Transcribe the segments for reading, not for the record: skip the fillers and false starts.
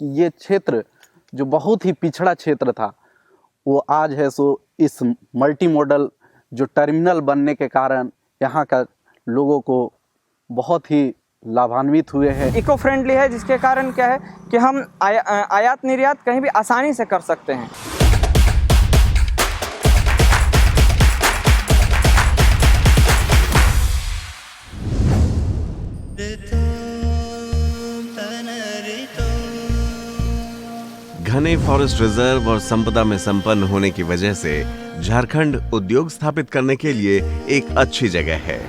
कि ये क्षेत्र जो बहुत ही पिछड़ा क्षेत्र था वो आज है सो इस मल्टी मॉडल जो टर्मिनल बनने के कारण यहाँ का लोगों को बहुत ही लाभान्वित हुए हैं। इको फ्रेंडली है, जिसके कारण क्या है कि हम आयात निर्यात कहीं भी आसानी से कर सकते हैं। घने फॉरेस्ट रिजर्व और संपदा में संपन्न होने की वजह से झारखंड उद्योग स्थापित करने के लिए एक अच्छी जगह है।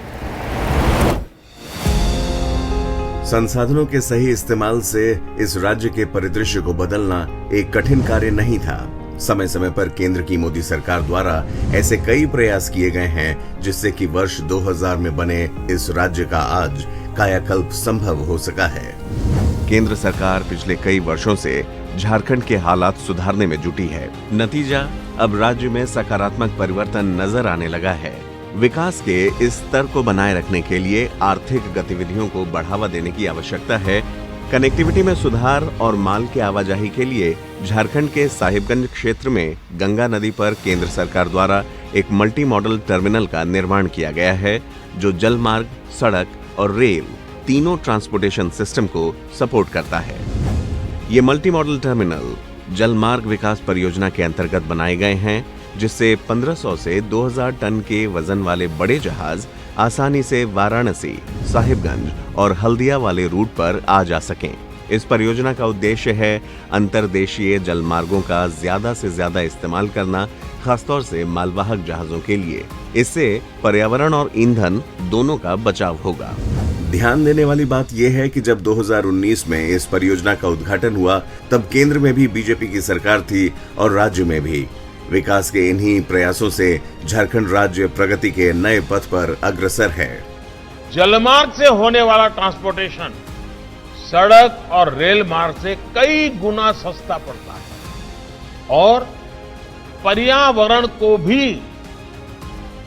संसाधनों के सही इस्तेमाल से इस राज्य के परिदृश्य को बदलना एक कठिन कार्य नहीं था। समय समय पर केंद्र की मोदी सरकार द्वारा ऐसे कई प्रयास किए गए हैं जिससे कि वर्ष 2000 में बने इस राज्य का आज कायाकल्प संभव हो सका है। केंद्र सरकार पिछले कई वर्षों से झारखंड के हालात सुधारने में जुटी है। नतीजा अब राज्य में सकारात्मक परिवर्तन नजर आने लगा है। विकास के इस स्तर को बनाए रखने के लिए आर्थिक गतिविधियों को बढ़ावा देने की आवश्यकता है। कनेक्टिविटी में सुधार और माल के आवाजाही के लिए झारखंड के साहिबगंज क्षेत्र में गंगा नदी पर केंद्र सरकार द्वारा एक मल्टी मॉडल टर्मिनल का निर्माण किया गया है, जो जल मार्ग, सड़क और रेल तीनों ट्रांसपोर्टेशन सिस्टम को सपोर्ट करता है। ये मल्टी मॉडल टर्मिनल जल मार्ग विकास परियोजना के अंतर्गत बनाए गए हैं, जिससे 1500 से 2000 टन के वजन वाले बड़े जहाज आसानी से वाराणसी, साहिबगंज और हल्दिया वाले रूट पर आ जा सकें। इस परियोजना का उद्देश्य है अंतर्देशीय जल मार्गों का ज्यादा से ज्यादा इस्तेमाल करना, खासतौर से मालवाहक जहाजों के लिए। इससे पर्यावरण और ईंधन दोनों का बचाव होगा। ध्यान देने वाली बात यह है कि जब 2019 में इस परियोजना का उद्घाटन हुआ, तब केंद्र में भी बीजेपी की सरकार थी और राज्य में भी। विकास के इन्हीं प्रयासों से झारखंड राज्य प्रगति के नए पथ पर अग्रसर है। जलमार्ग से होने वाला ट्रांसपोर्टेशन सड़क और रेल मार्ग से कई गुना सस्ता पड़ता है और पर्यावरण को भी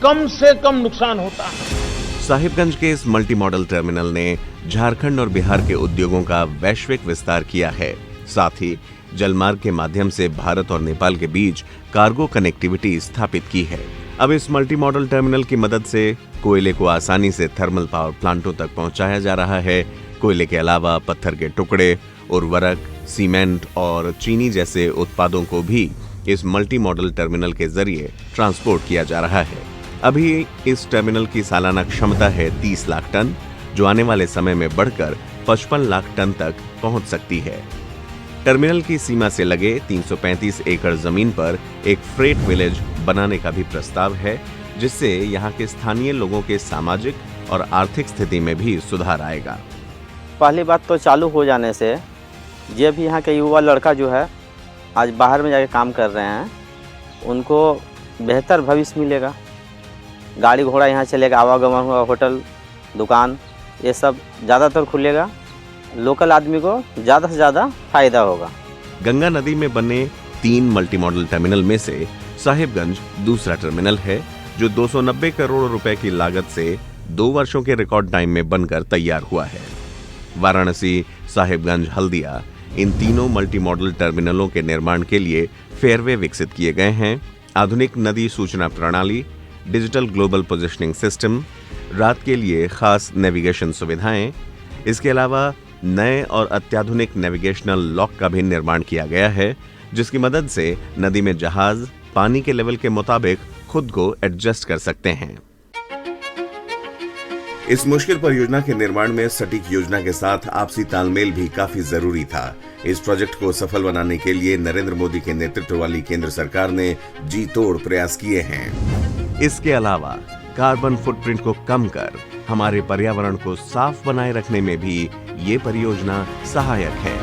कम से कम नुकसान होता है। साहिबगंज के इस मल्टी मॉडल टर्मिनल ने झारखंड और बिहार के उद्योगों का वैश्विक विस्तार किया है। साथ ही जलमार्ग के माध्यम से भारत और नेपाल के बीच कार्गो कनेक्टिविटी स्थापित की है। अब इस मल्टी मॉडल टर्मिनल की मदद से कोयले को आसानी से थर्मल पावर प्लांटों तक पहुंचाया जा रहा है। कोयले के अलावा पत्थर के टुकड़े, उर्वरक, सीमेंट और चीनी जैसे उत्पादों को भी इस मल्टी मॉडल टर्मिनल के जरिए ट्रांसपोर्ट किया जा रहा है। अभी इस टर्मिनल की सालाना क्षमता है 30 लाख टन, जो आने वाले समय में बढ़कर 55 लाख टन तक पहुंच सकती है। टर्मिनल की सीमा से लगे 335 एकड़ जमीन पर एक फ्रेट विलेज बनाने का भी प्रस्ताव है, जिससे यहाँ के स्थानीय लोगों के सामाजिक और आर्थिक स्थिति में भी सुधार आएगा। पहली बात तो चालू हो जाने से ये भी यहाँ के युवा लड़का जो है आज बाहर में जाके काम कर रहे हैं, उनको बेहतर भविष्य मिलेगा। गाड़ी घोड़ा यहाँ चलेगा, आवागमन हुआ, होटल, दुकान, ये सब ज़्यादातर खुलेगा। लोकल आदमी को ज़्यादा से ज़्यादा फायदा होगा। गंगा नदी में बने 3 मल्टी मॉडल टर्मिनल में से साहिबगंज दूसरा टर्मिनल है, जो 290 करोड़ रुपए की लागत से 2 वर्षों के रिकॉर्ड टाइम में बनकर तैयार हुआ है। वाराणसी, साहिबगंज, हल्दिया, इन तीनों मल्टी मॉडल टर्मिनलों के निर्माण के लिए फेयरवे विकसित किए गए हैं। आधुनिक नदी सूचना प्रणाली, डिजिटल ग्लोबल पोजिशनिंग सिस्टम, रात के लिए खास नेविगेशन सुविधाएं, इसके अलावा नए और अत्याधुनिक नेविगेशनल लॉक का भी निर्माण किया गया है, जिसकी मदद से नदी में जहाज पानी के लेवल के मुताबिक खुद को एडजस्ट कर सकते हैं। इस मुश्किल परियोजना के निर्माण में सटीक योजना के साथ आपसी तालमेल भी काफी जरूरी था। इस प्रोजेक्ट को सफल बनाने के लिए नरेंद्र मोदी के नेतृत्व वाली केंद्र सरकार ने जी तोड़ प्रयास किए हैं। इसके अलावा कार्बन फुटप्रिंट को कम कर हमारे पर्यावरण को साफ बनाए रखने में भी ये परियोजना सहायक है।